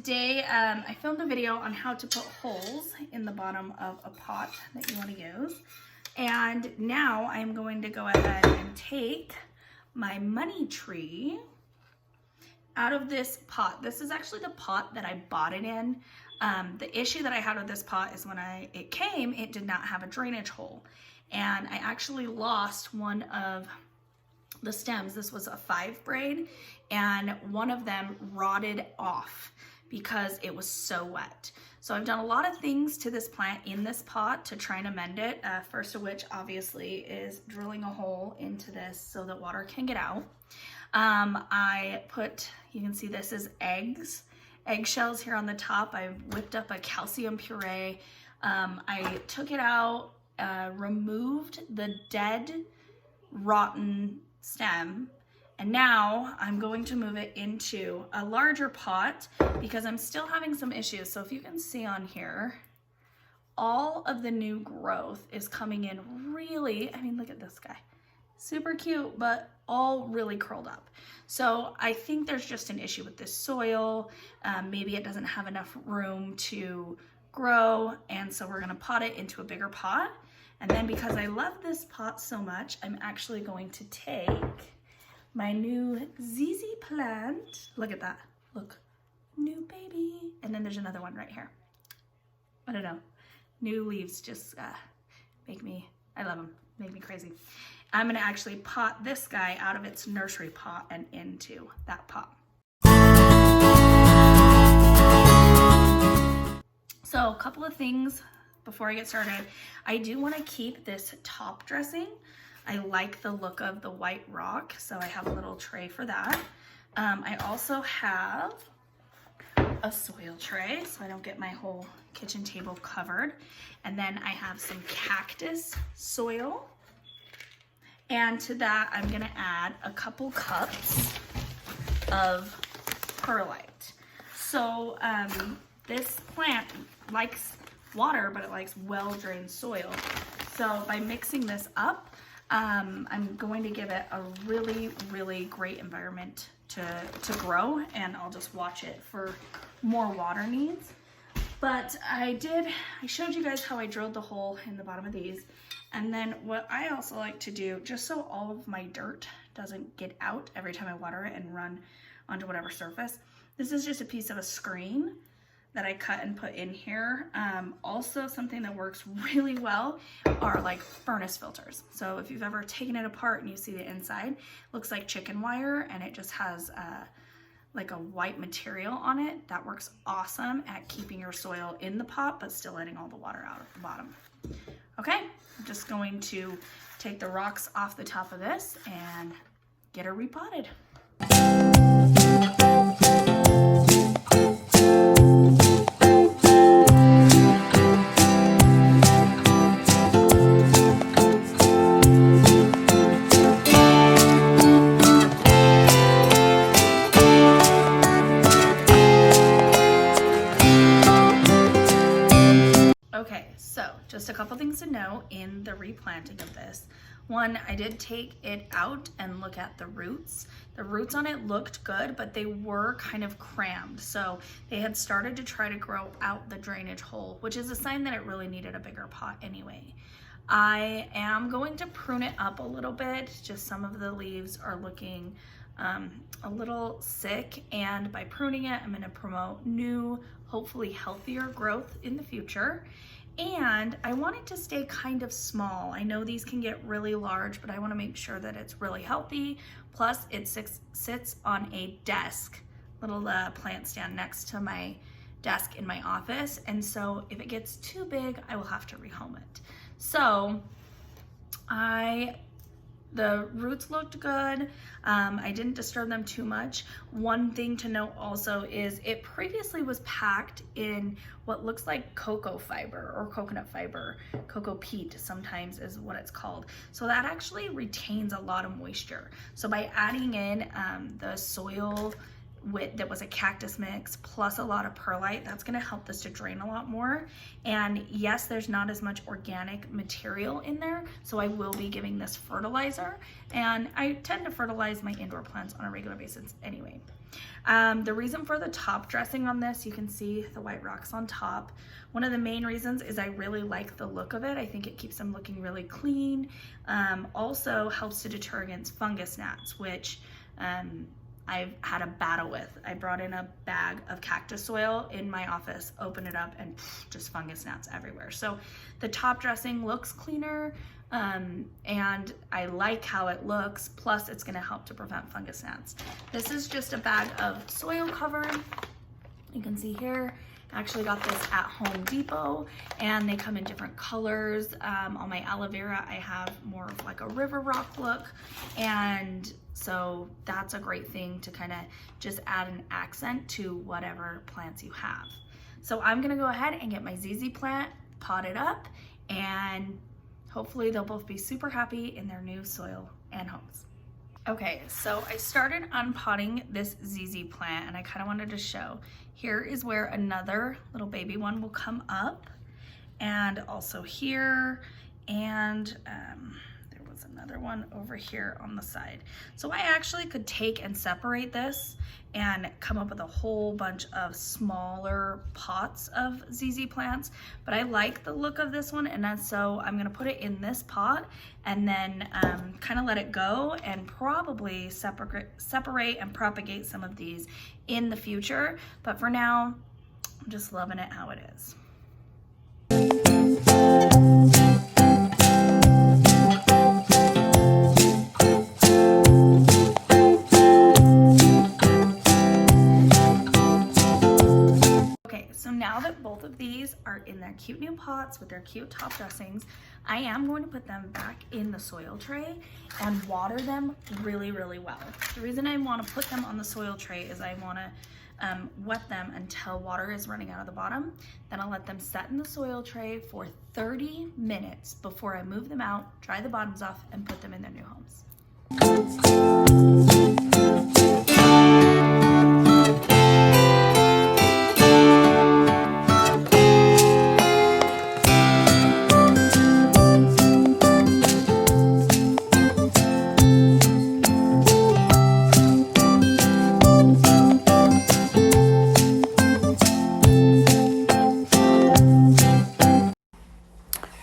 Today, I filmed a video on how to put holes in the bottom of a pot that you want to use. And now I'm going to go ahead and take my money tree out of this pot. This is actually the pot that I bought it in. The issue that I had with this pot is when it came, it did not have a drainage hole. And I actually lost one of the stems. This was a 5 braid, and one of them rotted off because it was so wet. So I've done a lot of things to this plant in this pot to try and amend it. First of which obviously is drilling a hole into this so that water can get out. I put, you can see this is eggshells here on the top. I whipped up a calcium puree. I took it out, removed the dead, rotten stem, and now I'm going to move it into a larger pot because I'm still having some issues. So if you can see on here, all of the new growth is coming in really, I mean, look at this guy. Super cute, but all really curled up. So I think there's just an issue with this soil. Maybe it doesn't have enough room to grow. And so we're gonna pot it into a bigger pot. And then because I love this pot so much, I'm actually going to take my new ZZ plant. Look at that, look, new baby. And then there's another one right here. I don't know, new leaves just make me, I love them, make me crazy. I'm gonna actually pot this guy out of its nursery pot and into that pot. So a couple of things before I get started. I do wanna keep this top dressing. I like the look of the white rock, so I have a little tray for that. I also have a soil tray so I don't get my whole kitchen table covered. And then I have some cactus soil. And to that, I'm gonna add a couple cups of perlite. So this plant likes water, but it likes well-drained soil. So by mixing this up, I'm going to give it a really, really great environment to grow, and I'll just watch it for more water needs. But I showed you guys how I drilled the hole in the bottom of these. And then what I also like to do, just so all of my dirt doesn't get out every time I water it and run onto whatever surface, this is just a piece of a screen that I cut and put in here. Also something that works really well are like furnace filters. So if you've ever taken it apart and you see the inside, it looks like chicken wire, and it just has like a white material on it. That works awesome at keeping your soil in the pot, but still letting all the water out of the bottom. Okay, I'm just going to take the rocks off the top of this and get her repotted. Okay, so just a couple things to know in the replanting of this. One, I did take it out and look at the roots. The roots on it looked good, but they were kind of crammed. So they had started to try to grow out the drainage hole, which is a sign that it really needed a bigger pot anyway. I am going to prune it up a little bit. Just some of the leaves are looking a little sick, and by pruning it, I'm gonna promote new, hopefully healthier growth in the future. And I want it to stay kind of small. I know these can get really large, but I wanna make sure that it's really healthy. Plus it sits on a desk, little plant stand next to my desk in my office. And so if it gets too big, I will have to rehome it. So the roots looked good. I didn't disturb them too much. One thing to note also is it previously was packed in what looks like cocoa fiber or coconut fiber. Cocoa peat sometimes is what it's called. So that actually retains a lot of moisture. So by adding in the soil that was a cactus mix plus a lot of perlite, that's going to help this to drain a lot more. And yes, there's not as much organic material in there, so I will be giving this fertilizer, and I tend to fertilize my indoor plants on a regular basis anyway. The reason for the top dressing on this, you can see the white rocks on top. One of the main reasons is I really like the look of it. I think it keeps them looking really clean. Also helps to deter against fungus gnats, which I've had a battle with. I brought in a bag of cactus soil in my office, opened it up, and just fungus gnats everywhere. So the top dressing looks cleaner, and I like how it looks, plus it's gonna help to prevent fungus gnats. This is just a bag of soil cover. You can see here, I actually got this at Home Depot, and they come in different colors. On my aloe vera, I have more of like a river rock look, and so that's a great thing to kind of just add an accent to whatever plants you have. So I'm gonna go ahead and get my ZZ plant potted up, and hopefully they'll both be super happy in their new soil and homes. Okay, so I started unpotting this ZZ plant, and I kind of wanted to show. Here is where another little baby one will come up, and also here, and there was another one over here on the side. So I actually could take and separate this and come up with a whole bunch of smaller pots of ZZ plants, but I like the look of this one, and so I'm gonna put it in this pot and then kind of let it go, and probably separate and propagate some of these in the future. But for now, I'm just loving it how it is. Now that both of these are in their cute new pots with their cute top dressings, I am going to put them back in the soil tray and water them really, really well. The reason I want to put them on the soil tray is I want to wet them until water is running out of the bottom. Then I'll let them set in the soil tray for 30 minutes before I move them out, dry the bottoms off, and put them in their new homes.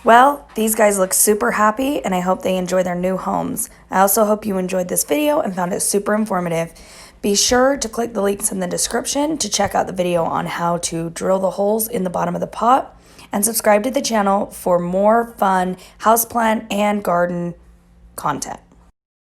Well, these guys look super happy, and I hope they enjoy their new homes. I also hope you enjoyed this video and found it super informative. Be sure to click the links in the description to check out the video on how to drill the holes in the bottom of the pot, and subscribe to the channel for more fun houseplant and garden content.